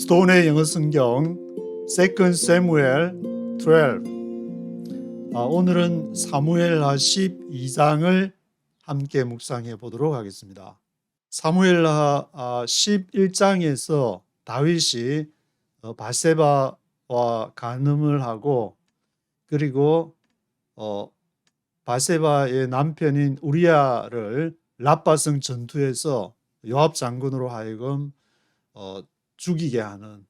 스톤의 영어 성경 2 사무엘 12. 오늘은 사무엘하 12장을 함께 묵상해 보도록 하겠습니다. 사무엘하 11장에서 다윗이 바세바와 간음을 하고, 그리고 바세바의 남편인 우리야를 라빠성 전투에서 요압 장군으로 하여금 죽이게 하는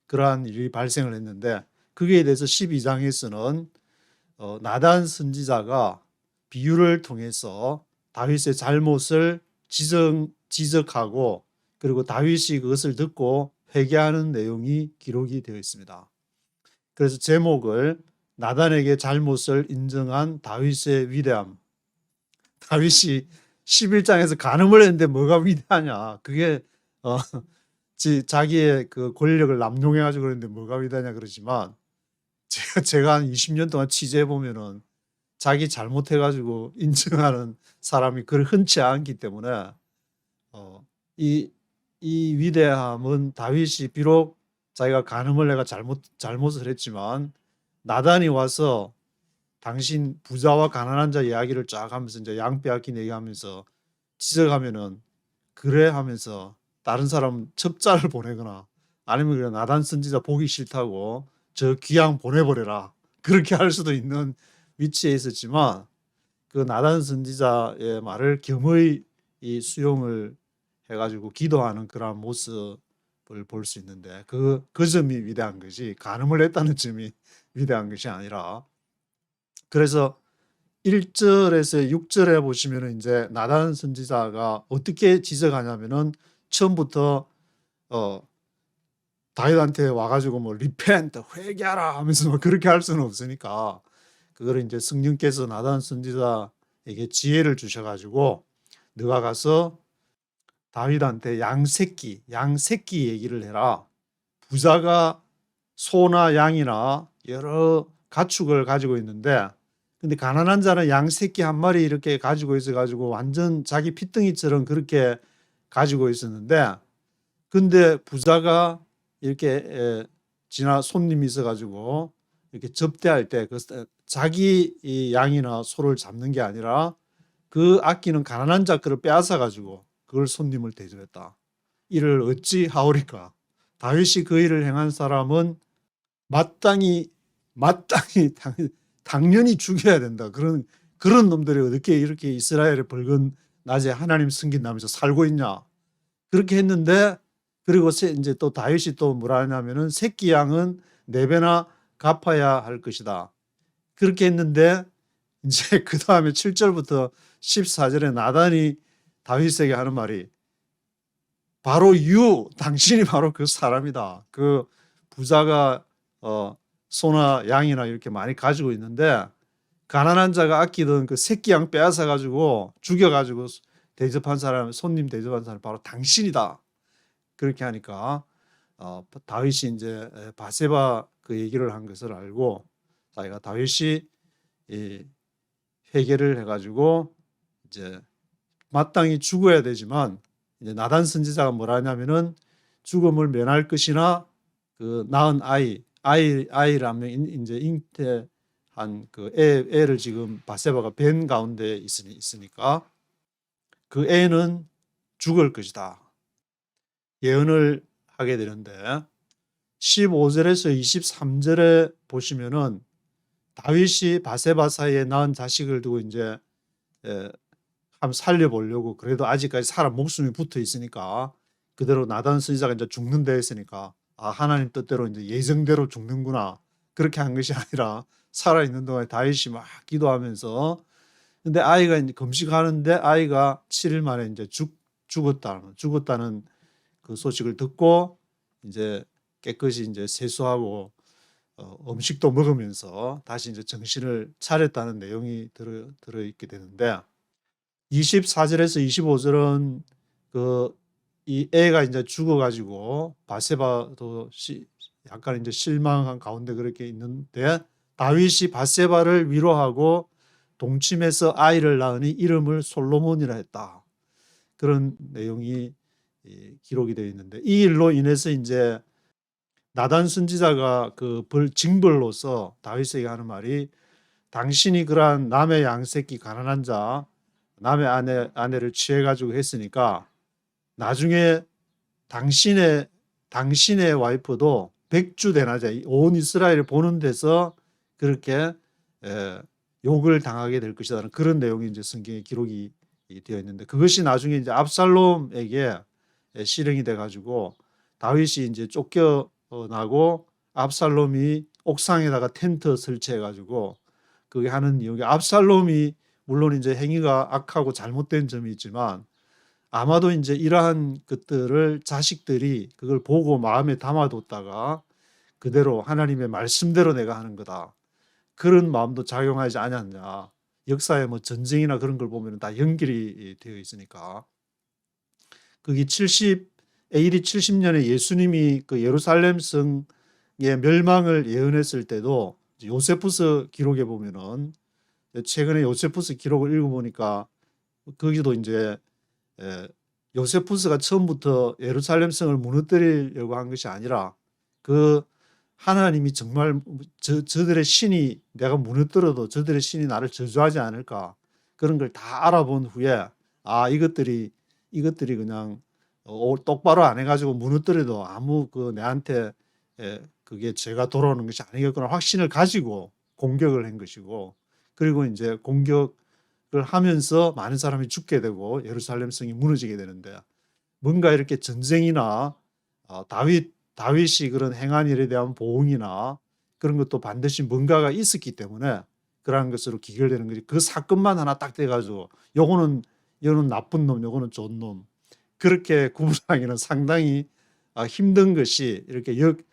그러한 일이 발생을 했는데, 거기에 대해서 12장에서는 나단 선지자가 비유를 통해서 다윗의 잘못을 지적하고, 그리고 다윗이 그것을 듣고 회개하는 내용이 기록이 되어 있습니다. 그래서 제목을 나단에게 잘못을 인정한 다윗의 위대함. 다윗이 11장에서 간음을 했는데 뭐가 위대하냐, 그게 자기의 그 권력을 남용해가지고 그랬는데 뭐가 위대하냐 그러지만, 제가 한 20년 동안 취재해 보면은 자기 잘못해가지고 인정하는 사람이 그리 흔치 않기 때문에 이 위대함은, 다윗이 비록 자기가 간음을 해가 잘못을 했지만 나단이 와서 당신 부자와 가난한 자 이야기를 쫙 하면서 이제 양 빼앗긴 얘기하면서 지적하면은, 그래 하면서 다른 사람 첩자를 보내거나, 아니면 그냥 나단 선지자 보기 싫다고 저 귀양 보내버려라, 그렇게 할 수도 있는 위치에 있었지만, 그 나단 선지자의 말을 겸허히 수용을 해가지고 기도하는 그런 모습을 볼 수 있는데, 그 점이 위대한 것이, 간음을 했다는 점이 위대한 것이 아니라. 그래서 1절에서 6절에 보시면은 이제 나단 선지자가 어떻게 지적하냐면은, 처음부터 다윗한테 와가지고 뭐 리펜트 회개하라 하면서 뭐 그렇게 할 수는 없으니까, 그거를 이제 성령께서 나단 선지자에게 지혜를 주셔가지고, 너가 가서 다윗한테 양새끼 얘기를 해라. 부자가 소나 양이나 여러 가축을 가지고 있는데, 근데 가난한 자는 양새끼 한 마리 이렇게 가지고 있어가지고 완전 자기 핏덩이처럼 그렇게 가지고 있었는데, 근데 부자가 이렇게 지나 손님이 있어가지고 이렇게 접대할 때 자기 이 양이나 소를 잡는 게 아니라 그 아끼는 가난한 자 거를 빼앗아가지고 그걸 손님을 대접했다. 이를 어찌 하오리까? 다윗이 그 일을 행한 사람은 마땅히 당연히 죽여야 된다. 그런 놈들이 어떻게 이렇게 이스라엘의 붉은 낮에 하나님 섬긴다면서 살고 있냐? 그렇게 했는데, 그리고 이제 또 다윗이 또 뭐라 하냐면은, 새끼 양은 4배나 갚아야 할 것이다. 그렇게 했는데, 이제 그 다음에 7절부터 14절에 나단이 다윗에게 하는 말이, 바로 당신이 바로 그 사람이다. 그 부자가 소나 양이나 이렇게 많이 가지고 있는데, 가난한 자가 아끼던 그 새끼 양 빼앗아 가지고 죽여가지고 손님 대접한 사람 바로 당신이다. 그렇게 하니까 다윗이 이제 바세바 그 얘기를 한 것을 알고, 자기가 다윗이 회개를 해가지고 이제 마땅히 죽어야 되지만, 이제 나단 선지자가 뭐라 하냐면은, 죽음을 면할 것이나 그 낳은 아이라면 이제 잉태한 그 애를 지금 바세바가 벤 가운데 있으니까 그 애는 죽을 것이다 예언을 하게 되는데, 15절에서 23절에 보시면은 다윗이 바세바 사이에 낳은 자식을 두고 이제 한번 살려보려고, 그래도 아직까지 사람 목숨이 붙어 있으니까 그대로 나단 선지자가 이제 죽는 데 있으니까, 하나님 뜻대로 이제 예정대로 죽는구나, 그렇게 한 것이 아니라 살아있는 동안에 다윗이 막 기도하면서, 근데 아이가 이제 금식하는데 아이가 7일 만에 이제 죽었다는 그 소식을 듣고, 이제 깨끗이 이제 세수하고 음식도 먹으면서 다시 이제 정신을 차렸다는 내용이 들어있게 되는데, 24절에서 25절은 이 애가 이제 죽어가지고 바세바도 약간 이제 실망한 가운데 그렇게 있는데, 다윗이 바세바를 위로하고 동침해서 아이를 낳으니 이름을 솔로몬이라 했다. 그런 내용이 기록이 되어 있는데, 이 일로 인해서 이제 나단 선지자가 그 징벌로서 다윗에게 하는 말이 당신이 그러한 남의 양새끼 가난한 자 남의 아내를 취해가지고 했으니까 나중에 당신의 와이프도 백주 대낮에 온 이스라엘을 보는 데서 그렇게 욕을 당하게 될 것이라는 그런 내용이 이제 성경에 기록이 되어 있는데 그것이 나중에 이제 압살롬에게 실행이 돼 가지고 다윗이 이제 쫓겨나고 압살롬이 옥상에다가 텐트 설치해 가지고 그게 하는 이유가 압살롬이 물론 이제 행위가 악하고 잘못된 점이 있지만 아마도 이제 이러한 것들을 자식들이 그걸 보고 마음에 담아뒀다가 그대로 하나님의 말씀대로 내가 하는 거다. 그런 마음도 작용하지 않았냐. 역사에 뭐 전쟁이나 그런 걸 보면 다 연결이 되어 있으니까. 그게 AD 70년에 예수님이 그 예루살렘 성의 멸망을 예언했을 때도 요세푸스 기록에 보면은 최근에 요세푸스 기록을 읽어보니까 거기도 이제 요세푸스가 처음부터 예루살렘 성을 무너뜨리려고 한 것이 아니라 그 하나님이 정말 저들의 신이 내가 무너뜨려도 저들의 신이 나를 저주하지 않을까 그런 걸 다 알아본 후에 이것들이 그냥 똑바로 안 해가지고 무너뜨려도 아무 내한테 그게 죄가 돌아오는 것이 아니겠구나 확신을 가지고 공격을 한 것이고 그리고 이제 공격을 하면서 많은 사람이 죽게 되고 예루살렘 성이 무너지게 되는데 뭔가 이렇게 전쟁이나 다윗이 그런 행한 일에 대한 보응이나 그런 것도 반드시 뭔가가 있었기 때문에 그러한 것으로 기결되는 거지. 그 사건만 하나 딱 돼가지고 요거는 나쁜 놈, 요거는 좋은 놈 그렇게 구분하기는 상당히 힘든 것이 이렇게 쭉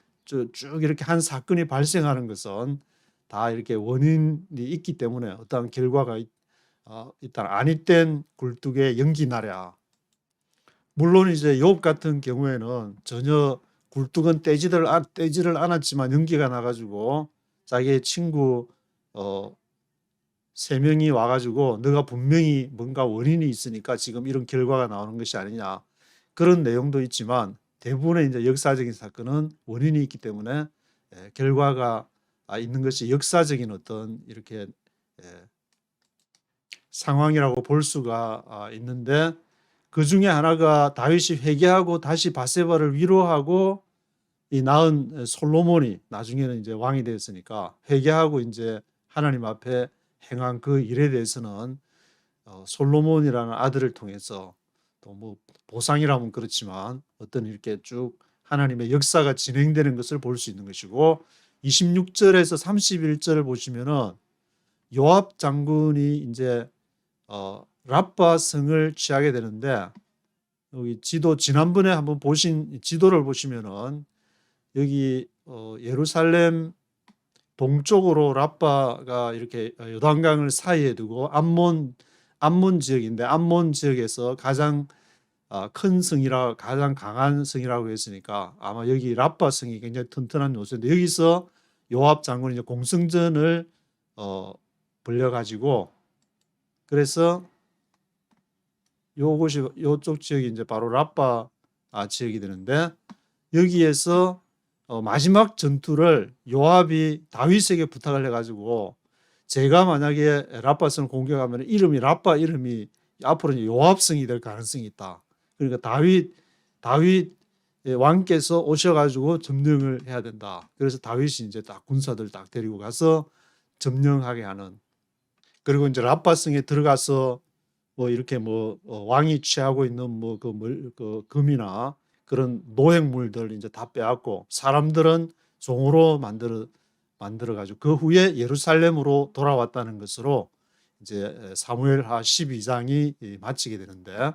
이렇게 한 사건이 발생하는 것은 다 이렇게 원인이 있기 때문에 어떠한 결과가 일단 아니땐 굴뚝에 연기 나랴. 물론 이제 욥 같은 경우에는 전혀 굴뚝은 떼지를 않았지만 연기가 나가지고 자기의 친구 3명이 와가지고 너가 분명히 뭔가 원인이 있으니까 지금 이런 결과가 나오는 것이 아니냐 그런 내용도 있지만 대부분의 이제 역사적인 사건은 원인이 있기 때문에 결과가 있는 것이 역사적인 어떤 이렇게 상황이라고 볼 수가 있는데 그 중에 하나가 다윗이 회개하고 다시 바세바를 위로하고 이 낳은 솔로몬이 나중에는 이제 왕이 되었으니까 회개하고 이제 하나님 앞에 행한 그 일에 대해서는 솔로몬이라는 아들을 통해서 또 뭐 보상이라면 그렇지만 어떤 이렇게 쭉 하나님의 역사가 진행되는 것을 볼 수 있는 것이고 26절에서 31절을 보시면은 요압 장군이 이제 랍바 성을 취하게 되는데 여기 지난번에 한번 보신 지도를 보시면은 여기 예루살렘 동쪽으로 랍바가 이렇게 요단강을 사이에 두고 암몬 지역인데 암몬 지역에서 가장 큰 성이라 가장 강한 성이라고 했으니까 아마 여기 랍바 성이 굉장히 튼튼한 요새인데 여기서 요압 장군이 이제 공성전을 벌려가지고 그래서 요쪽 지역이 이제 바로 랍바 지역이 되는데 여기에서 마지막 전투를 요압이 다윗에게 부탁을 해가지고 제가 만약에 랍바성을 공격하면 랍바 이름이 앞으로 이제 요압성이 될 가능성이 있다. 그러니까 다윗 왕께서 오셔가지고 점령을 해야 된다. 그래서 다윗이 이제 딱 군사들 딱 데리고 가서 점령하게 하는. 그리고 이제 랍바성에 들어가서 뭐 이렇게 왕이 취하고 있는 그 금이나 그런 노획물들 이제 다 빼앗고 사람들은 종으로 만들어 가지고 그 후에 예루살렘으로 돌아왔다는 것으로 이제 사무엘하 12장이 마치게 되는데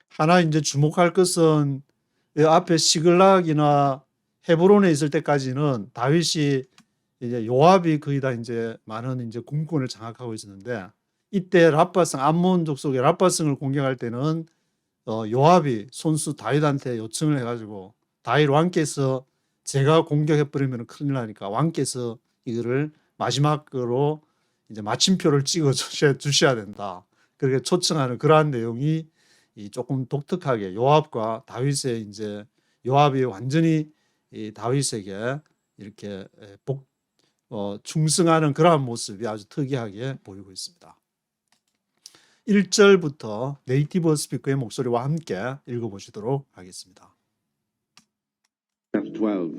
하나 이제 주목할 것은 이 앞에 시글락이나 헤브론에 있을 때까지는 다윗이 이제 요압이 거의 다 이제 많은 이제 군권을 장악하고 있었는데 이때 랍바성 암몬 족속의 랍바성을 공격할 때는 요압이 손수 다윗한테 요청을 해가지고 다윗 왕께서 제가 공격해버리면 큰일 나니까 왕께서 이거를 마지막으로 이제 마침표를 찍어 주셔야 된다. 그렇게 초청하는 그러한 내용이 조금 독특하게 요압과 다윗의 이제 요압이 완전히 이 다윗에게 이렇게 충성하는 그러한 모습이 아주 특이하게 보이고 있습니다. 1절부터 네이티브 스피커의 목소리와 함께 읽어보시도록 하겠습니다. Chapter 12.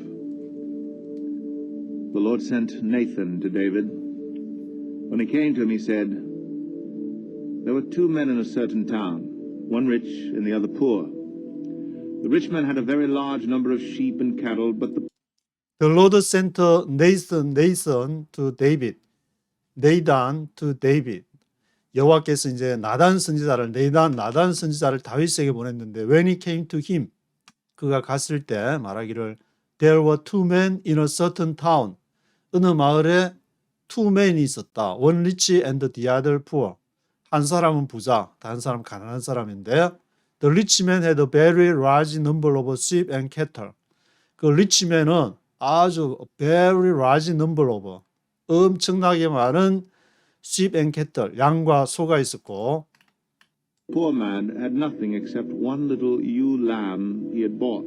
The Lord sent Nathan to David. When he came to him, he said, There were two men in a certain town, one rich and the other poor. The rich man had a very large number of sheep and cattle, but The Lord sent Nathan to David. Nathan to David. 여호와께서 이제 나단 선지자를 다윗에게 보냈는데 when he came to him 그가 갔을 때 말하기를 there were two men in a certain town 어느 마을에 two men이 있었다. one rich and the other poor. 한 사람은 부자, 다른 사람은 가난한 사람인데 the rich man had a very large number of sheep and cattle. 그 rich man은 아주 very large number of 엄청나게 많은 sheep and cattle, 양과 소가 있었고 the poor man had nothing except one little ewe lamb he had bought.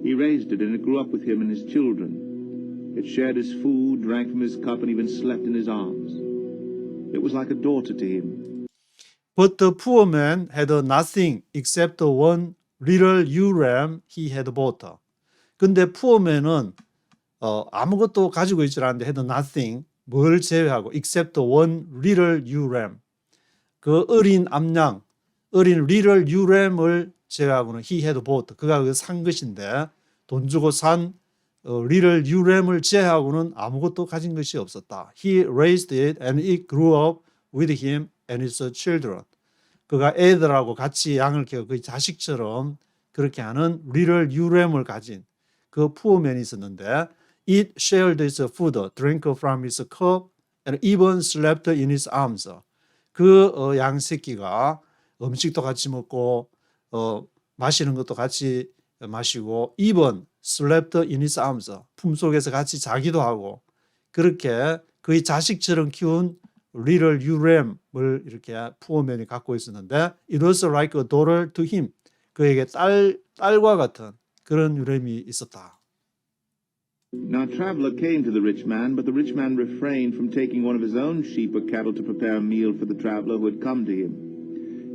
He raised it, and it grew up with him and his children. It shared his food, drank from his cup, and even slept in his arms. It was like a daughter to him. But the poor man had nothing except one little ewe lamb he had bought. 근데 poor man은 아무것도 가지고 있지 않은데 had nothing, 뭘 제외하고 except one little ewe lamb. 그 어린 암양, 어린 little ewe lamb을 제외하고는 he had bought. 그가 산 것인데 돈 주고 산 little ewe lamb을 제외하고는 아무것도 가진 것이 없었다. He raised it and it grew up with him and his children. 그가 애들하고 같이 양을 키워 그 자식처럼 그렇게 하는 little ewe lamb을 가진 그 poor man이 있었는데 it shared his food, drank from his cup, and even slept in his arms. 그 양새끼가 음식도 같이 먹고 마시는 것도 같이 마시고 even slept in his arms. 품속에서 같이 자기도 하고 그렇게 그의 자식처럼 키운 little ewe lamb을 이렇게 poor man이 갖고 있었는데 it was like a daughter to him. 그에게 딸과 같은 그런 유람이 있었다. Now a traveler came to the rich man, but the rich man refrained from taking one of his own sheep or cattle to prepare a meal for the traveler who had come to him.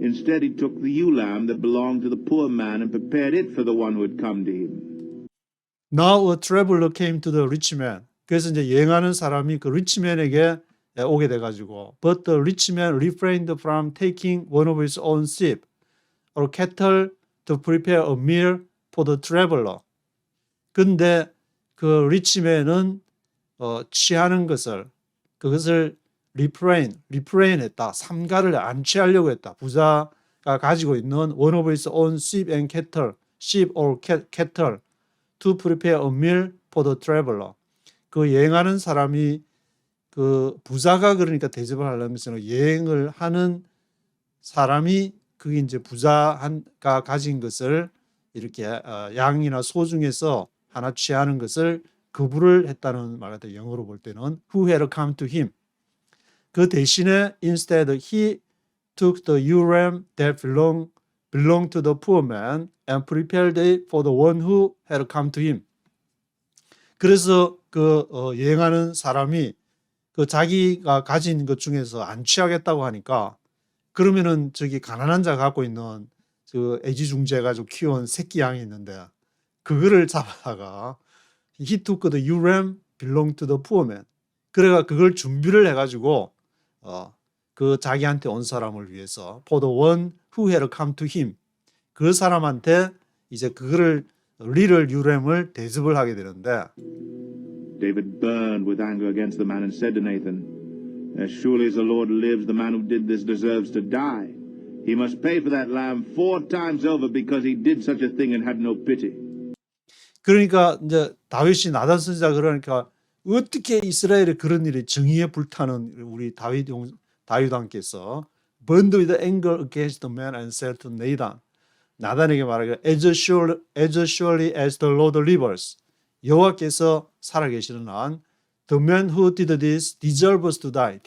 Instead, he took the ewe lamb that belonged to the poor man and prepared it for the one who had come to him. Now a traveler came to the rich man. 그래서 이제 여행하는 사람이 그 rich man에게 오게 돼가지고 but the rich man refrained from taking one of his own sheep or cattle to prepare a meal for the traveler. 근데 그 리치맨은 취하는 것을 그것을 refrain했다. 삼가를 안 취하려고 했다. 부자가 가지고 있는 one of his own sheep and cattle, sheep or cattle to prepare a meal for the traveler. 그 여행하는 사람이 그 부자가 그러니까 대접을 하려는 것은 여행을 하는 사람이 그게 이제 부자가 가진 것을 이렇게 양이나 소 중에서 하나 취하는 것을 거부를 했다는 말 같아요. 영어로 볼 때는 who had come to him. 그 대신에 instead he took the ewe lamb that belonged to the poor man and prepared it for the one who had come to him. 그래서 그 여행하는 사람이 그 자기가 가진 것 중에서 안 취하겠다고 하니까 그러면은 저기 가난한 자가 갖고 있는 그 애지중지 가지고 키운 새끼 양이 있는데 그거를 잡아다가 he took the ewe lamb belonged to the poor man. 그래가 그걸 준비를 해가지고 그 자기한테 온 사람을 위해서 for the one who had come to him. 그 사람한테 이제 그거를 little ewe lamb을 대접을 하게 되는데 David burned with anger against the man and said to Nathan, As surely as the Lord lives, the man who did this deserves to die. He must pay for that lamb 4 times over because he did such a thing and had no pity. 그러니까 이제 다윗이 나단 선지자 그러니까 어떻게 이스라엘에 그런 일이 정의에 불타는 우리 다윗 왕께서 burned with anger against the man and said to Nathan. 나단에게 말하기를 as surely as the Lord lives. 여호와께서 살아계시는 한 the man who did this deserves to die.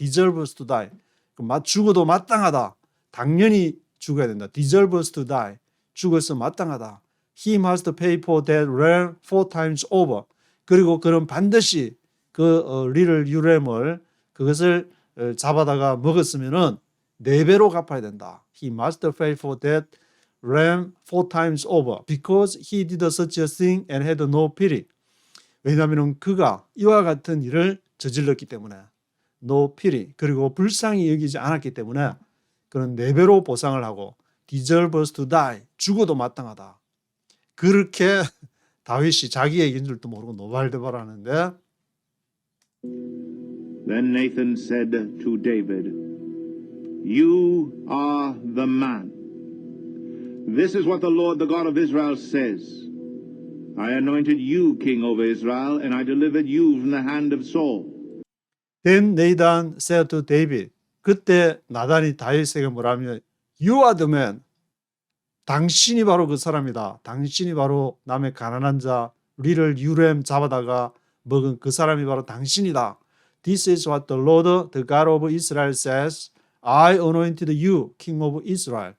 죽어도 마땅하다. 당연히 죽어야 된다. deserves to die. 죽어서 마땅하다. he must pay for that ram 4 times over. 그리고 그는 반드시 그 리를 유램을 그것을 잡아다가 먹었으면은 4배로 갚아야 된다. He must pay for that ram 4 times over because he did such a thing and had no pity. 왜냐하면 그가 이와 같은 일을 저질렀기 때문에 no pity 그리고 불쌍히 여기지 않았기 때문에 그는 4배로 보상을 하고 deserves to die 죽어도 마땅하다. 그렇게 다윗이 자기 얘기인 줄도 모르고 노발대발하는데 Then Nathan said to David, You are the man. This is what the Lord, the God of Israel, says. I anointed you king over Israel, and I delivered you from the hand of Saul. Then Nathan said to David 그때 나단이 다윗에게 뭐라면 You are the man. 당신이 바로 그 사람이다. 당신이 바로 남의 가난한 자 리를 유램 잡아다가 먹은 그 사람이 바로 당신이다. This is what the Lord, the God of Israel says. I anointed you king of Israel.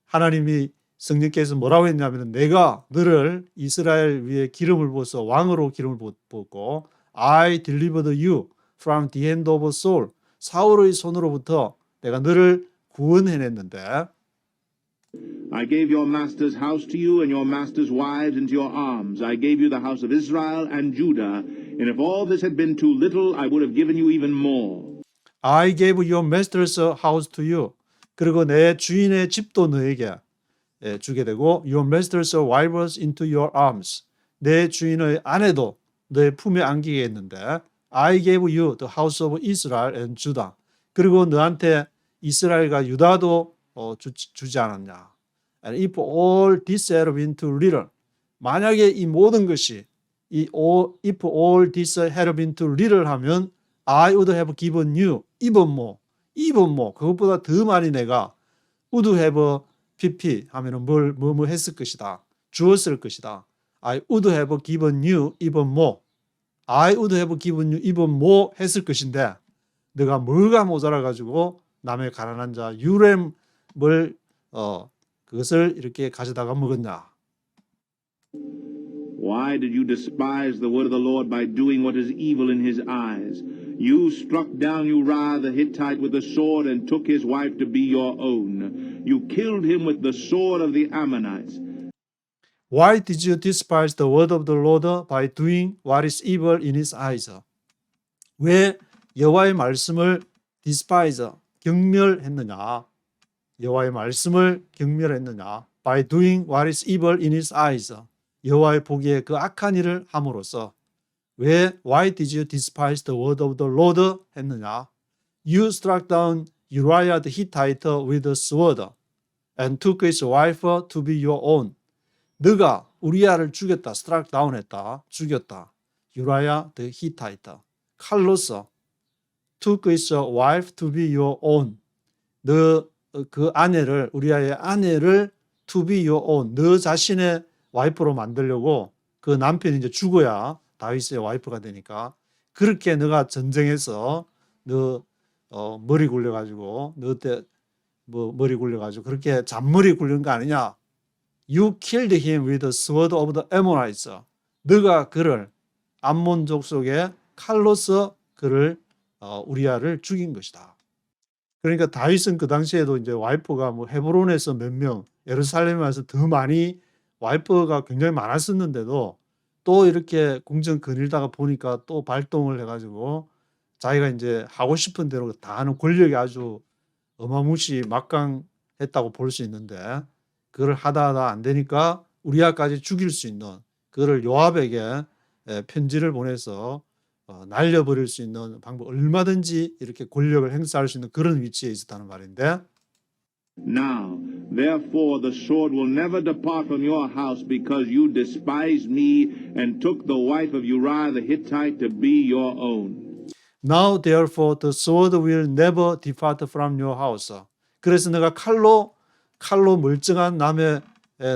하나님이 성령께서 뭐라고 했냐면 내가 너를 이스라엘 위에 기름을 부어서 왕으로 기름을 부었고 I delivered you from the hand of Saul. 사울의 손으로부터 내가 너를 구원해냈는데 I gave your master's house to you and your master's wives into your arms. I gave you the house of Israel and Judah. And if all this had been too little, I would have given you even more. I gave your master's house to you. 그리고 내 주인의 집도 너에게 주게 되고 your master's wives into your arms. 내 주인의 아내도 너의 품에 안기게 했는데 I gave you the house of Israel and Judah. 그리고 너한테 이스라엘과 유다도 주지 않았냐. And if all this had been too little. 만약에 이 모든 것이 if all this had been too little 하면 I would have given you even more 그것보다 더 많이 내가 would have pp 하면은 뭐 했을 것이다. 주었을 것이다. I would have given you even more. I would have given you even more 했을 것인데 내가 뭐가 모자라 가지고 남의 가난한 자 유램을 그것을 이렇게 가져다가 먹었냐. Why did you despise the word of the Lord by doing what is evil in his eyes? You struck down Uriah the Hittite with a sword and took his wife to be your own. You killed him with the sword of the Ammonites. Why did you despise the word of the Lord by doing what is evil in his eyes? 왜 여호와의 말씀을 despise, 경멸했느냐? 여호와의 말씀을 경멸했느냐? By doing what is evil in his eyes. 여호와의 보기에 그 악한 일을 함으로써 왜 Why did you despise the word of the Lord 했느냐? You struck down Uriah the Hittite with a sword and took his wife to be your own. 너가 우리아를 죽였다. struck down 했다. 죽였다. Uriah the Hittite. 칼로서 took his wife to be your own. 너 그 아내를 우리아의 아내를 to be your own. 너 자신의 와이프로 만들려고 그 남편이 이제 죽어야 다윗의 와이프가 되니까 그렇게 너가 전쟁에서 너 머리 굴려가지고 너 때 뭐 머리 굴려가지고 그렇게 잔머리 굴린 거 아니냐? You killed him with the sword of the Ammonites. 너가 그를 암몬족 속의 칼로서 그를 우리아를 죽인 것이다. 그러니까 다윗은 그 당시에도 이제 와이프가 뭐 헤브론에서 몇 명, 예루살렘에 와서 더 많이 와이프가 굉장히 많았었는데도 또 이렇게 궁정 거닐다가 보니까 또 발동을 해가지고 자기가 이제 하고 싶은 대로 다 하는 권력이 아주 어마무시 막강했다고 볼 수 있는데 그걸 하다 안 되니까 우리아까지 죽일 수 있는 그를 요압에게 편지를 보내서 날려버릴 수 있는 방법 얼마든지 이렇게 권력을 행사할 수 있는 그런 위치에 있었다는 말인데 Now, therefore, the sword will never depart from your house because you despised me and took the wife of Uriah the Hittite to be your own. Now, therefore, the sword will never depart from your house. 그래서 내가 칼로 멀쩡한 남의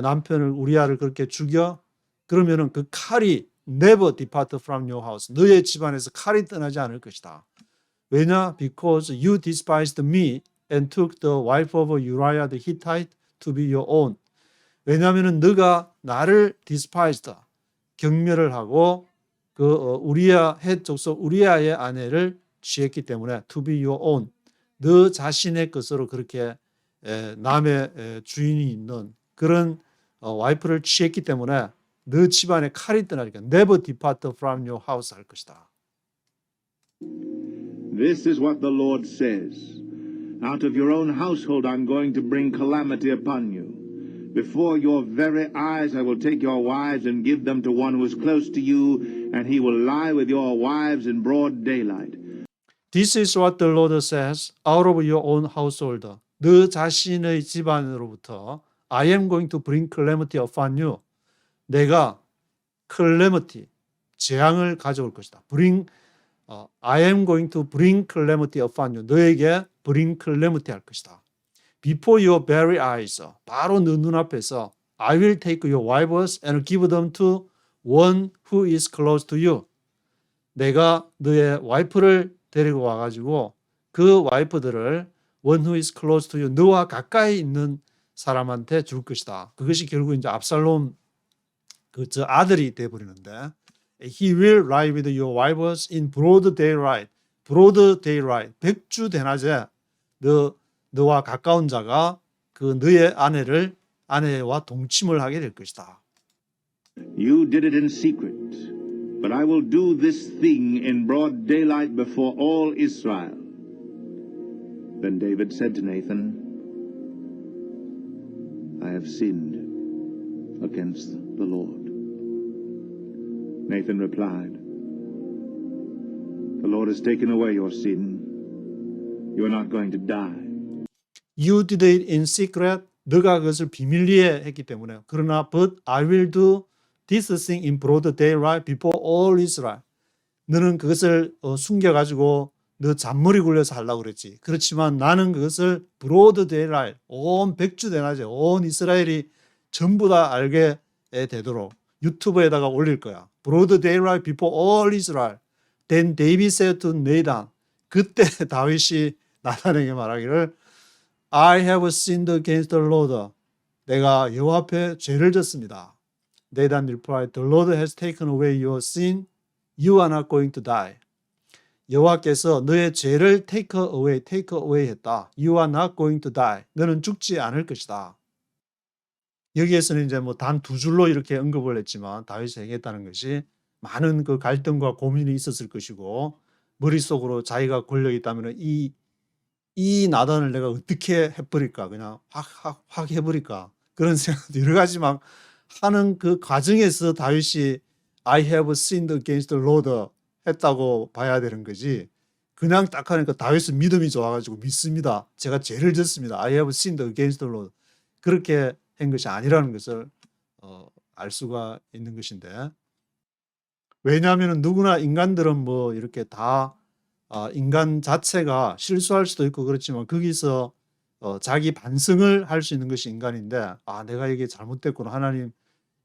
남편을 우리아를 그렇게 죽여 그러면은 그 칼이 never depart from your house. 너의 집안에서 칼이 떠나지 않을 것이다. 왜냐? Because you despised me and took the wife of Uriah the Hittite to be your own. 왜냐하면은 너가 나를 despised, 경멸을 하고 우리아 헷 족속 우리아의 아내를 취했기 때문에 to be your own, 너 자신의 것으로 그렇게 남의 주인이 있는 그런 와이프를 취했기 때문에 너 집안에 칼이 떠나니까 never depart from your house 할 것이다. This is what the Lord says. Out of your own household I'm going to bring calamity upon you. Before your very eyes I will take your wives and give them to one who is close to you, and he will lie with your wives in broad daylight. This is what the Lord says, out of your own household. 너 자신의 집안으로부터 I am going to bring calamity upon you. 내가 calamity, 재앙을 가져올 것이다. I am going to bring calamity upon you. 너에게 bring calamity 할 것이다. Before your very eyes, 바로 너 눈앞에서 I will take your wives and give them to one who is close to you. 내가 너의 와이프를 데리고 와가지고 그 와이프들을 one who is close to you, 너와 가까이 있는 사람한테 줄 것이다. 그것이 결국 이제 압살롬 저 아들이 돼버리는데, he will lie with your wives in broad daylight. broad daylight, 백주 대낮에 너와 가까운 자가 그 너의 아내와 동침을 하게 될 것이다. You did it in secret, but I will do this thing in broad daylight before all Israel. Then David said to Nathan, I have sinned against the Lord. Nathan replied, The Lord has taken away your sin. You are not going to die. You did it in secret. 너가 그것을 비밀리에 했기 때문에. 그러나 but I will do this thing in broad daylight before all Israel. 너는 그것을 숨겨가지고 너 잔머리 굴려서 하려고 그랬지. 그렇지만 나는 그것을 broad daylight, 온 백주 대낮에 온 이스라엘이 전부 다 알게 되도록 유튜브에다가 올릴 거야. broad daylight before all Israel. Then David said to Nathan. 그때 다윗이 나단에게 말하기를 I have sinned against the Lord. 내가 여호와 앞에 죄를 졌습니다. Nathan replied, The Lord has taken away your sin. You are not going to die. 여호와께서 너의 죄를 take away 했다. You are not going to die. 너는 죽지 않을 것이다. 여기에서는 이제 뭐 단 두 줄로 이렇게 언급을 했지만 다윗이 행했다는 것이 많은 그 갈등과 고민이 있었을 것이고 머릿속으로 자기가 권력이 있다면 이 나단을 내가 어떻게 해버릴까, 그냥 확 해버릴까, 그런 생각도 여러 가지 막 하는 그 과정에서 다윗이 I have sinned against the Lord 했다고 봐야 되는 거지. 그냥 딱 하니까 다윗은 믿음이 좋아가지고 믿습니다. 제가 죄를 졌습니다. I have sinned against the Lord. 그렇게 한 것이 아니라는 것을 알 수가 있는 것인데, 왜냐하면 누구나 인간들은 뭐 이렇게 다 인간 자체가 실수할 수도 있고 그렇지만 거기서 자기 반성을 할 수 있는 것이 인간인데, 내가 이게 잘못됐구나, 하나님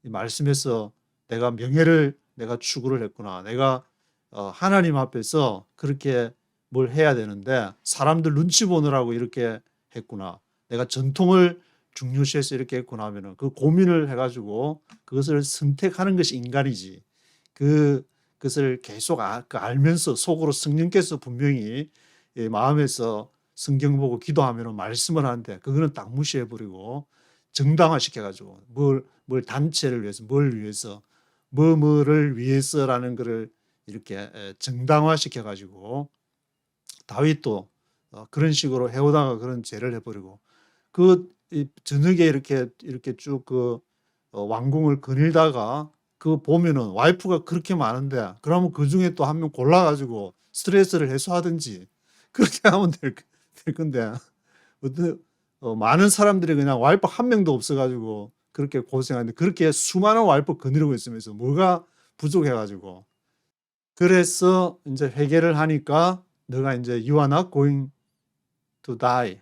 말씀에서 내가 명예를 내가 추구를 했구나, 내가 하나님 앞에서 그렇게 뭘 해야 되는데 사람들 눈치 보느라고 이렇게 했구나, 내가 전통을 중요시해서 이렇게 했구나 하면은 그 고민을 해가지고 그것을 선택하는 것이 인간이지. 그것을 계속 알면서 속으로 성령께서 분명히 마음에서 성경 보고 기도하면 말씀을 하는데 그거는 딱 무시해버리고 정당화시켜가지고 뭘 단체를 위해서, 뭘 위해서, 뭐를 위해서라는 것을 이렇게 정당화시켜가지고 다윗도 그런 식으로 해오다가 그런 죄를 해버리고 저녁에 이렇게 쭉 왕궁을 거닐다가 그 보면은 와이프가 그렇게 많은데 그러면 그 중에 또 한 명 골라가지고 스트레스를 해소하든지 그렇게 하면 될 건데 많은 사람들이 그냥 와이프 한 명도 없어가지고 그렇게 고생하는데 그렇게 수많은 와이프 거느리고 있으면서 뭐가 부족해가지고 그래서 이제 회개를 하니까 너가 이제 You are not going to die.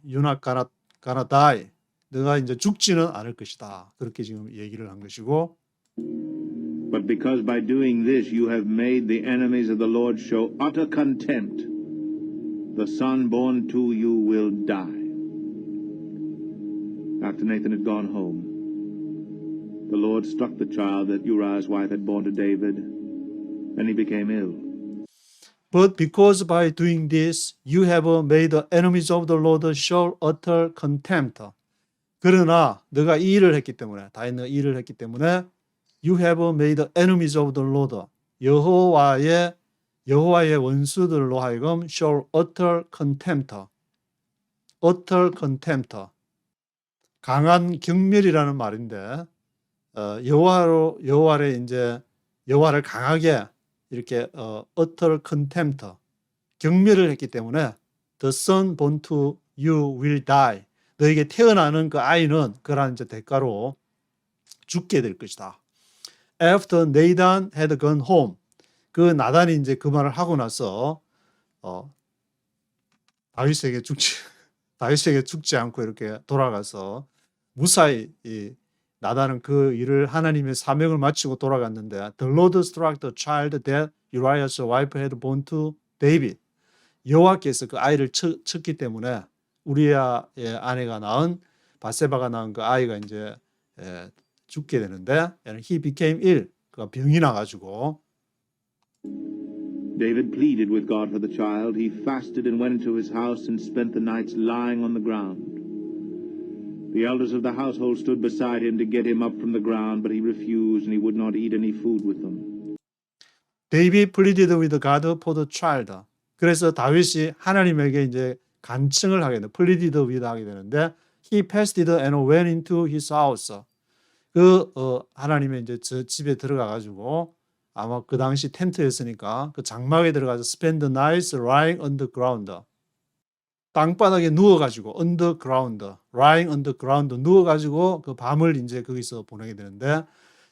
You're not gonna die. 너가 이제 죽지는 않을 것이다. 그렇게 지금 얘기를 한 것이고. But because by doing this you have made the enemies of the Lord show utter contempt, the son born to you will die. After Nathan had gone home, The Lord struck the child that Uriah's wife had borne to David, and he became ill. But because by doing this you have made the enemies of the Lord show utter contempt. 그러나 너가 이 일을 했기 때문에 다윗 이 일을 했기 때문에 you have made the enemies of the Lord 여호와의 원수들로 하여금 show utter contempt. utter contempt. 강한 경멸이라는 말인데 여호와를 강하게 이렇게 utter contempt 경멸을 했기 때문에 the son born to you will die. 너에게 태어나는 그 아이는 그러한 이제 대가로 죽게 될 것이다. After Nathan had gone home, 그 나단이 이제 그 말을 하고 나서 다윗에게 죽지 않고 이렇게 돌아가서 무사히 나단은 그 일을 하나님의 사명을 마치고 돌아갔는데 The Lord struck the child that Uriah's wife had born to David. 여호와께서 그 아이를 쳤기 때문에 우리야의 아내가 낳은 바세바가 낳은 그 아이가 이제 죽게 되는데 he became ill. 그가 병이 나가지고 David pleaded with God for the child. He fasted and went into his house and spent the nights lying on the ground. The elders of the household stood beside him to get him up from the ground, but he refused and he would not eat any food with them. David pleaded with God for the child. 그래서 다윗이 하나님에게 이제 간청을 하게 돼. pleaded with 하게 되는데 he fasted and went into his house. 하나님의 이제 저 집에 들어가 가지고 아마 그 당시 텐트였으니까 그 장막에 들어가서 spend the nights lying on the ground. 땅바닥에 누워가지고 on the ground, lying on the ground 누워가지고 그 밤을 이제 거기서 보내게 되는데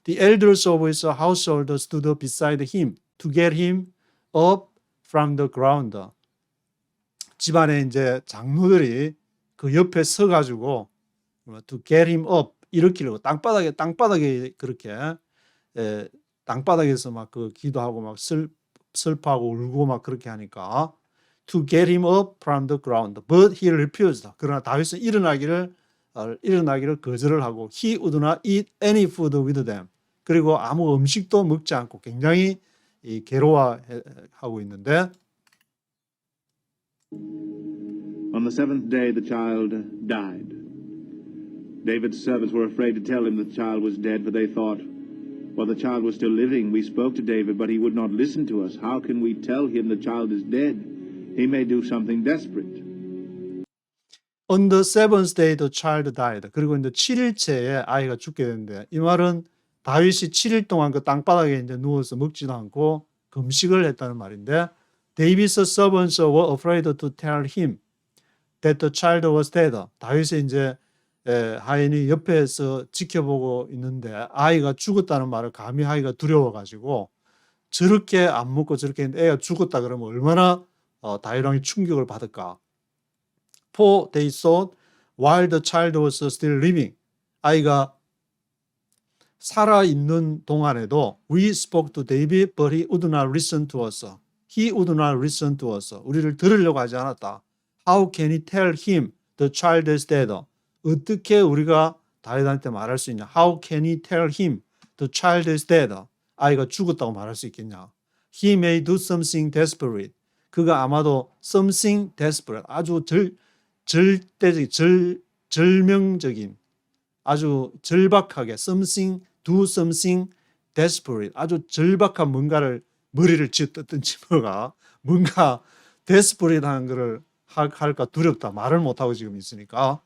the elders of his household stood beside him to get him up from the ground. 집안에 이제 장로들이 그 옆에 서가지고 to get him up 일으키려고 땅바닥에 그렇게 땅바닥에서 막 그 기도하고 막 슬퍼하고 울고 막 그렇게 하니까 to get him up from the ground. But he refused. 그러나 다윗은 일어나기를 거절을 하고 he would not eat any food with them. 그리고 아무 음식도 먹지 않고 굉장히 괴로워하고 있는데 On the seventh day, the child died. David's servants were afraid to tell him the child was dead, for they thought, while the child was still living, we spoke to David, but he would not listen to us. How can we tell him the child is dead? He may do something desperate. On the seventh day the child died. 그리고 이제 7일째에 아이가 죽게 되는데 이 말은 다윗이 7일 동안 그 땅바닥에 이제 누워서 먹지도 않고 금식을 했다는 말인데 David's servants were afraid to tell him that the child was dead. 다윗이 이제 하인이 옆에서 지켜보고 있는데 아이가 죽었다는 말을 감히 하기가 두려워가지고 저렇게 안 먹고 저렇게 했는데 애가 죽었다 그러면 얼마나 다윗 왕이 충격을 받을까. For they thought while the child was still living, 아이가 살아있는 동안에도 we spoke to David, but he would not listen to us. He would not listen to us. 우리를 들으려고 하지 않았다. How can he tell him the child is dead? 어떻게 우리가 다윗한테 말할 수 있냐? How can he tell him the child is dead? 아이가 죽었다고 말할 수 있겠냐? He may do something desperate. 그가 아마도 something desperate, 아주 절명적인, 아주 절박하게 something, do something desperate, 아주 절박한 뭔가를 머리를 쥐었든지 뭔가 desperate한 거를 할까 두렵다. 말을 못하고 지금 있으니까.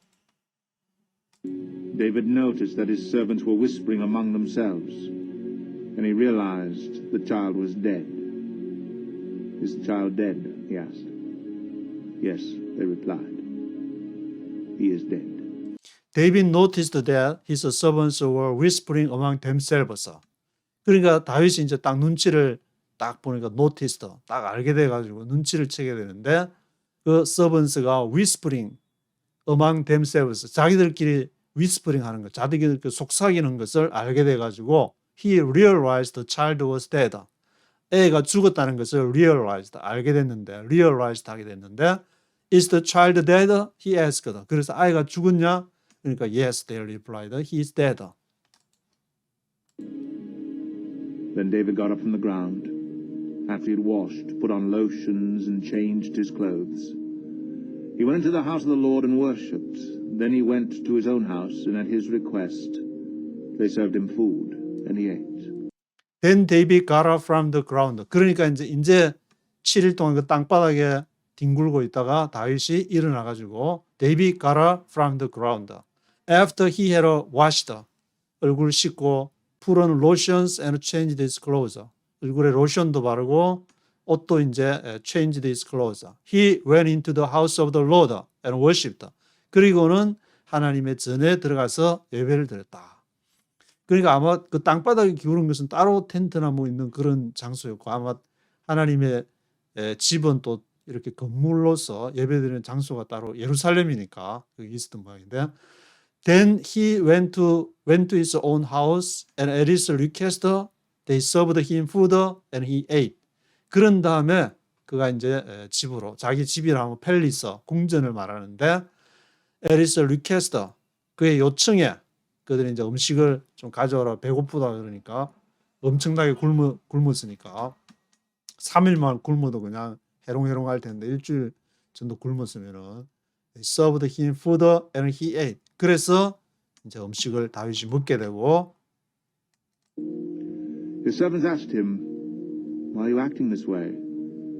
David noticed that his servants were whispering among themselves, and he realized the child was dead. Is the child dead? He asked. Yes, they replied. He is dead. David noticed that his servants were whispering among themselves. 그러니까 다윗이 이제 딱 눈치를 딱 보니까 noticed, 딱 알게 돼가지고 눈치를 채게 되는데 그 servants가 whispering among themselves, 자기들끼리 whispering 하는 것, 자기들끼리 속삭이는 것을 알게 돼가지고 he realized the child was dead. 애가 죽었다는 것을 realized, 알게 됐는데 realized 하게 됐는데 is the child dead? He asked. 그래서 아이가 죽었냐? 그러니까 yes, they replied. He is dead. Then David got up from the ground, after he had washed, put on lotions, and changed his clothes. He went into the house of the Lord and worshipped. Then he went to his own house, and at his request they served him food, and he ate. Then David got up from the ground. 그러니까 이제 7일 동안 그 땅바닥에 뒹굴고 있다가 다윗이 일어나 가지고 David got up from the ground. After he had washed, 얼굴 씻고 put on lotions and changed his clothes. 얼굴에 로션도 바르고 옷도 이제 changed his clothes. He went into the house of the Lord and worshipped. 그리고는 하나님의 전에 들어가서 예배를 드렸다. 그러니까 아마 그 땅바닥에 기울은 것은 따로 텐트나 뭐 있는 그런 장소였고 아마 하나님의 집은 또 이렇게 건물로서 예배드리는 장소가 따로 예루살렘이니까 그게 있었던 모양인데 Then he went to his own house and at his request they served him food and he ate. 그런 다음에 그가 이제 집으로 자기 집이라 하면 팰리스 궁전을 말하는데 at his request 그의 요청에 그들이 이제 음식을 좀 가져오라 배고프다 그러니까 엄청나게 굶었으니까 3일만 굶어도 그냥 해롱해롱할 텐데 일주일 정도 굶었으면은 they served him food and he ate. 그래서 이제 음식을 다윗이 먹게 되고 His servants asked him, "Why are you acting this way?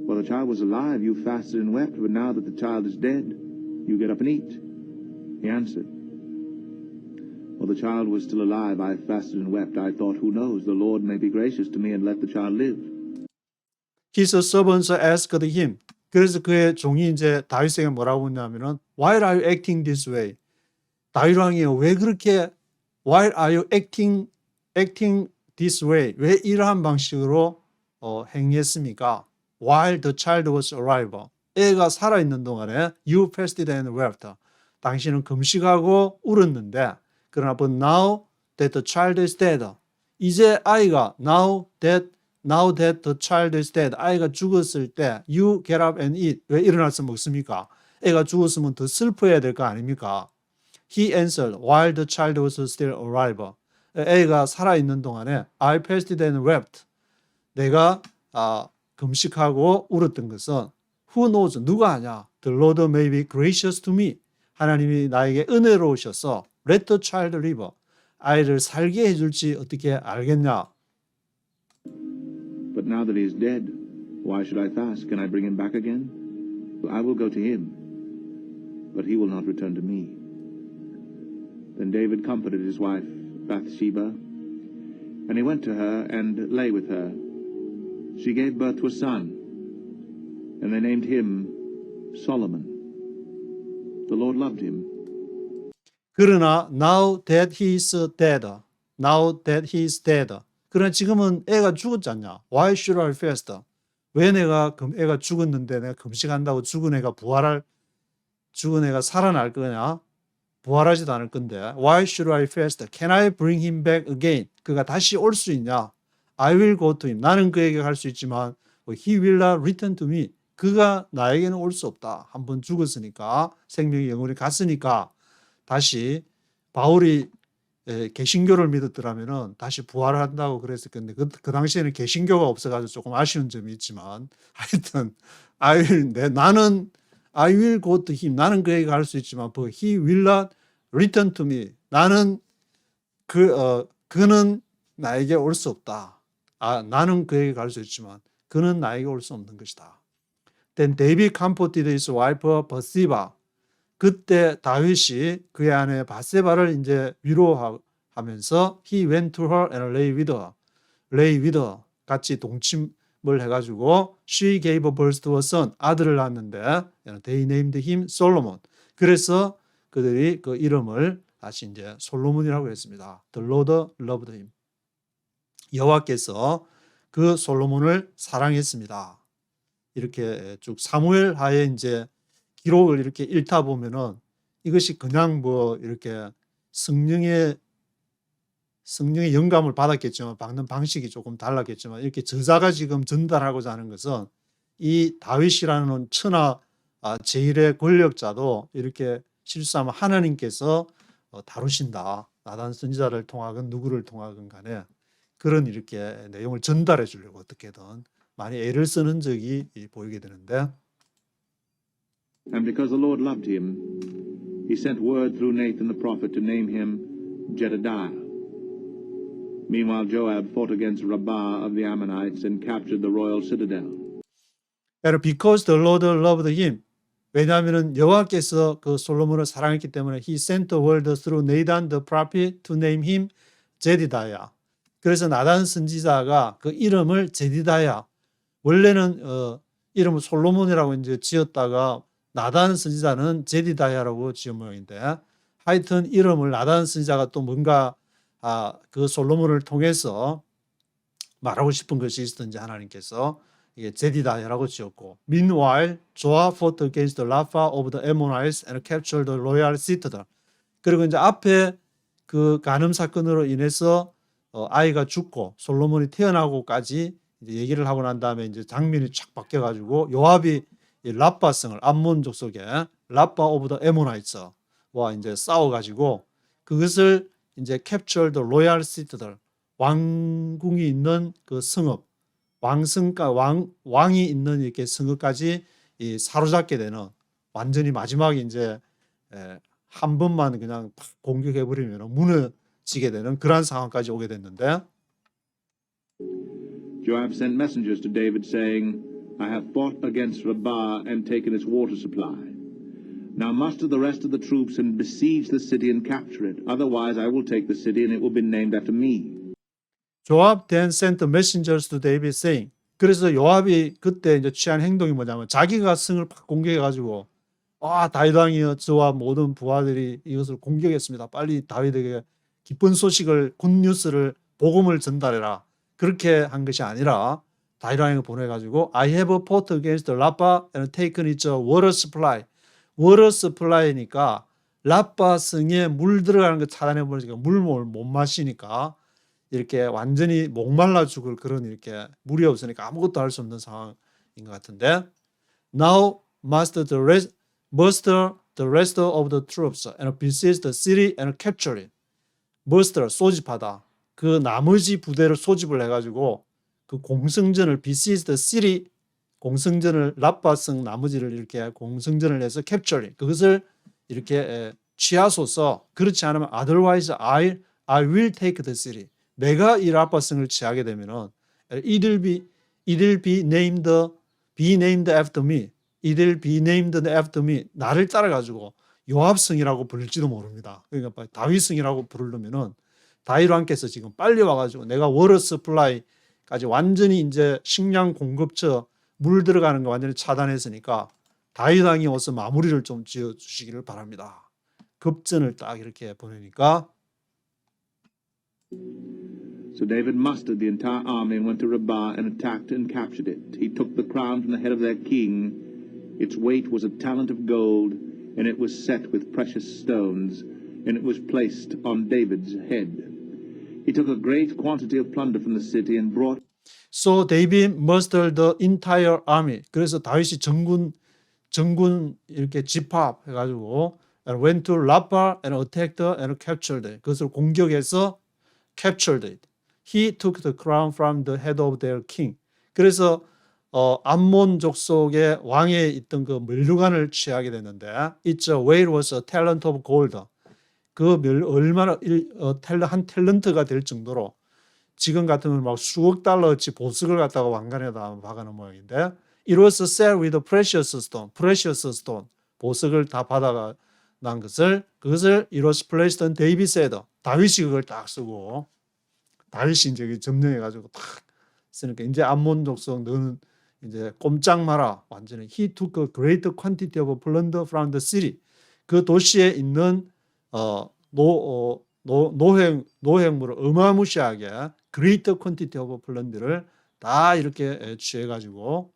While the child was alive, you fasted and wept, but now that the child is dead, you get up and eat." He answered, "While the child was still alive, I fasted and wept. I thought, who knows, the Lord may be gracious to me and let the child live." His servants asked him. 그래서 그의 종이 이제 다윗에게 뭐라고 했냐면은 Why are you acting this way? 다윗 왕이요 왜 그렇게 Why are you acting this way? 왜 이러한 방식으로 행했습니까? While the child was alive. 애가 살아있는 동안에 you fasted and wept. 당신은 금식하고 울었는데 그러나 but now that the child is dead. 이제 아이가 now that the child is dead. 아이가 죽었을 때 you get up and eat. 왜 일어나서 먹습니까? 애가 죽었으면 더 슬퍼해야 될 거 아닙니까? He answered while the child was still alive. 애가 살아있는 동안에 I fasted and wept. 내가 금식하고 울었던 것은 who knows 누가 아냐? The Lord may be gracious to me. 하나님이 나에게 은혜로우셔서 let the child live. 아이를 살게 해줄지 어떻게 알겠냐? But now that he is dead, why should I fast? Can I bring him back again? I will go to him, but he will not return to me. Then David comforted his wife Bathsheba, and he went to her and lay with her. She gave birth to a son, and they named him Solomon. The Lord loved him. 그러나 now that he is dead. 그러나 지금은 애가 죽었지 않냐? Why should I fast? 왜 내가 애가 죽었는데 내가 금식한다고 죽은 애가 살아날 거냐? 부활하지도 않을 건데 Why should I fast? Can I bring him back again? 그가 다시 올 수 있냐? I will go to him. 나는 그에게 갈 수 있지만 he will not return to me. 그가 나에게는 올 수 없다. 한번 죽었으니까 생명이 영원히 갔으니까 다시 바울이 개신교를 믿었더라면은 다시 부활한다고 그랬을 건데 그 당시에는 개신교가 없어가지고 조금 아쉬운 점이 있지만 하여튼 I will go to him. 나는 그에게 갈 수 있지만 but he will not return to me. 나는 그는 나에게 올 수 없다. 나는 그에게 갈 수 있지만 그는 나에게 올 수 없는 것이다. Then David comforted his wife Bathsheba. 그때 다윗이 그의 아내 바세바를 이제 위로하면서 he went to her and lay with her. 같이 동침을 해가지고 she gave birth to a son. 아들을 낳았는데 they named him Solomon. 그래서 그들이 그 이름을 다시 이제 솔로몬이라고 했습니다. The Lord loved him. 여호와께서 그 솔로몬을 사랑했습니다. 이렇게 쭉 사무엘 하에 이제 기록을 이렇게 읽다 보면은 이것이 그냥 뭐 이렇게 성령의 영감을 받았겠지만 받는 방식이 조금 달랐겠지만 이렇게 저자가 지금 전달하고자 하는 것은 이 다윗이라는 천하 제1의 권력자도 이렇게 실수하면 하나님께서 다루신다. 나단 선지자를 통하건 누구를 통하건 간에 그런 이렇게 내용을 전달해 주려고 어떻게든 많이 애를 쓰는 적이 보이게 되는데 And because the Lord loved him, he sent word through Nathan the prophet to name him Jedediah. Meanwhile, Joab fought against Rabbah of the Ammonites and captured the royal citadel. And because the Lord loved him, 왜냐하면은 여호와께서 그 솔로몬을 사랑했기 때문에 he sent a word through Nathan the prophet to name him 제디다야. 그래서 나단 선지자가 그 이름을 제디다야. 원래는 이름을 솔로몬이라고 이제 지었다가 나단 선지자는 제디다야라고 지은 모양인데 하여튼 이름을 나단 선지자가 또 뭔가 그 솔로몬을 통해서 말하고 싶은 것이 있었던지 하나님께서 이게 제디다야라고 지었고 Meanwhile, Joab fought against the Rapha of the Ammonites and captured the royal citadel. 그리고 이제 앞에 그 간음 사건으로 인해서 아이가 죽고 솔로몬이 태어나고까지 이제 얘기를 하고 난 다음에 이제 장면이 쫙 바뀌어가지고 요압이 이 라빠성을 암몬족 속에 라빠 오브 더 에모나이츠와 이제 싸워가지고 그것을 이제 capture the royal citadel 왕궁이 있는 그 성읍 왕이 있는 이렇게 성읍까지 사로잡게 되는 완전히 마지막에 이제 한 번만 그냥 공격해 버리면 무너지게 되는 그런 상황까지 오게 됐는데 Joab sent messengers to David saying, I have fought against Rabbah and taken its water supply. Now muster the rest of the troops and besiege the city and capture it. Otherwise I will take the city and it will be named after me. Joab then sent messengers to David saying 그래서 요압이 그때 이제 취한 행동이 뭐냐면 자기가 성을 공격해 가지고 다윗 왕이여 저와 모든 부하들이 이것을 공격했습니다. 빨리 다윗에게 기쁜 소식을 굿뉴스를 복음을 전달해라. 그렇게 한 것이 아니라 다윗 왕에게 보내 가지고 I have fought against Rabbah and taken its water supply. water supply니까 라빠 성에 물 들어가는 거 차단해 버리니까 물을 못 마시니까 이렇게 완전히 목말라 죽을 그런 이렇게 물이 없으니까 아무것도 할 수 없는 상황인 것 같은데 Now muster the rest of the troops and besiege the city and capture it. muster 소집하다. 그 나머지 부대를 소집을 해가지고 그 공성전을 besiege the city 공성전을 라빠성 나머지를 이렇게 공성전을 해서 capture it. 그것을 이렇게 취하소서. 그렇지 않으면 otherwise I will take the city. 내가 이 라빠성을 취하게 되면은 it will be named after me. It will be named after me. 나를 따라 가지고 요압성이라고 부를지도 모릅니다. 그러니까 다윗성이라고 부르려면은 다윗 왕께서 지금 빨리 와가지고 내가 워터 서플라이까지 완전히 이제 식량 공급처 물 들어가는 거 완전히 차단했으니까 다윗 왕이 와서 마무리를 좀 지어 주시기를 바랍니다. 급전을 딱 이렇게 보내니까 So David mustered the entire army and went to Rabbah and attacked and captured it. He took the crown from the head of their king. Its weight was a talent of gold, and it was set with precious stones, and it was placed on David's head. He took a great quantity of plunder from the city and brought So David mustered the entire army. 그래서 다윗이 전군 이렇게 집합해가지고 and went to Rabbah and attacked and captured it. 그것을 공격해서 captured it. He took the crown from the head of their king. 그래서 암몬 족속의 왕에 있던 그 멸류관을 취하게 됐는데 its weight was a talent of gold. 그 얼마나 한 탤런트가 될 정도로 지금 같으면 막 수억 달러치 보석을 갖다가 왕관에다 박아놓은 모양인데 it was set with precious stone. 보석을 다 받아가 난 것을 그것을 it was placed on David's head. 다윗이 그걸 딱 쓰고 다윗이 이제 점령해가지고 딱 쓰니까 이제 암몬 족속 너는 이제 꼼짝 마라. 완전히 he took a great quantity of plunder from the city. 그 도시에 있는 노획물을 어마무시하게 great quantity of plunder를 다 이렇게 취해가지고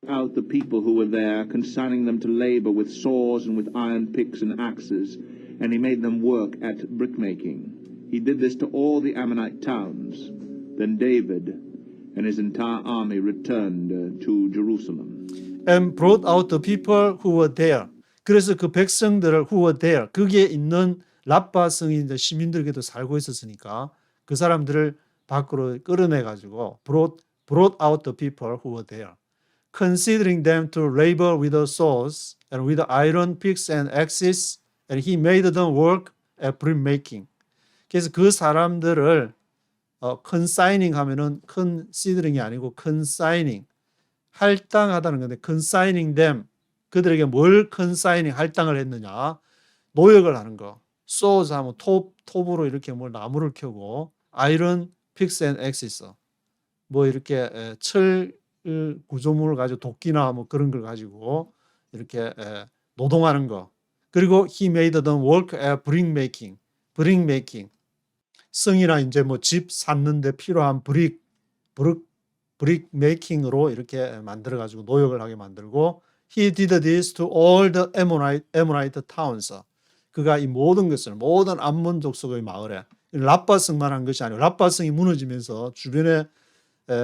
out the people who were there, consigning them to labor with saws and with iron picks and axes, and he made them work at brickmaking. He did this to all the Ammonite towns. Then David and his entire army returned to Jerusalem. and brought out the people who were there. 그래서 그 백성들을 who were there 거기에 있는 라빠 성인 시민들에게도 살고 있었으니까 그 사람들을 밖으로 끌어내 가지고 brought out the people who were there, considering them to labor with the saws and with the iron picks and axes, and he made them work at brick making. 그래서 그 사람들을 consigning 하면은 considering이 아니고 consigning, 할당하다는 건데, consigning them, 그들에게 뭘 consigning, 할당을 했느냐, 노역을 하는 거. saws 하면 톱으로 이렇게 뭘 나무를 켜고, iron picks and axes, 뭐 이렇게 철 구조물을 가지고 도끼나 뭐 그런 걸 가지고 이렇게 노동하는 거. 그리고 he made them work at brick making. 성이나 이제 뭐 집 샀는데 필요한 brick making으로 이렇게 만들어 가지고 노역을 하게 만들고, he did this to all the Ammonite towns. 그가 이 모든 것을, 모든 암몬 족속의 마을에, 라빠성만 한 것이 아니고, 라빠성이 무너지면서 주변에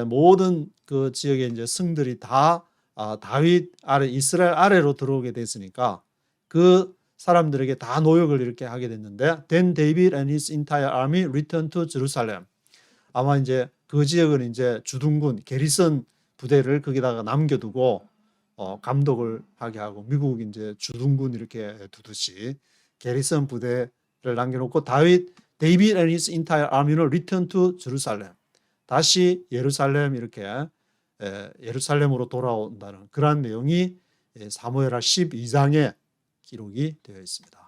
모든 그 지역의 이제 성들이 다 다윗 아래, 이스라엘 아래로 들어오게 됐으니까 그 사람들에게 다 노역을 이렇게 하게 됐는데, then David and his entire army returned to Jerusalem. 아마 이제 그 지역은 이제 주둔군 게리선 부대를 거기다가 남겨두고 감독을 하게 하고, 미국 이제 주둔군 이렇게 두듯이 게리선 부대를 남겨놓고 David and his entire army는 return to Jerusalem. 다시 예루살렘 이렇게 예루살렘으로 돌아온다는 그러한 내용이 사무엘하 12장에 기록이 되어 있습니다.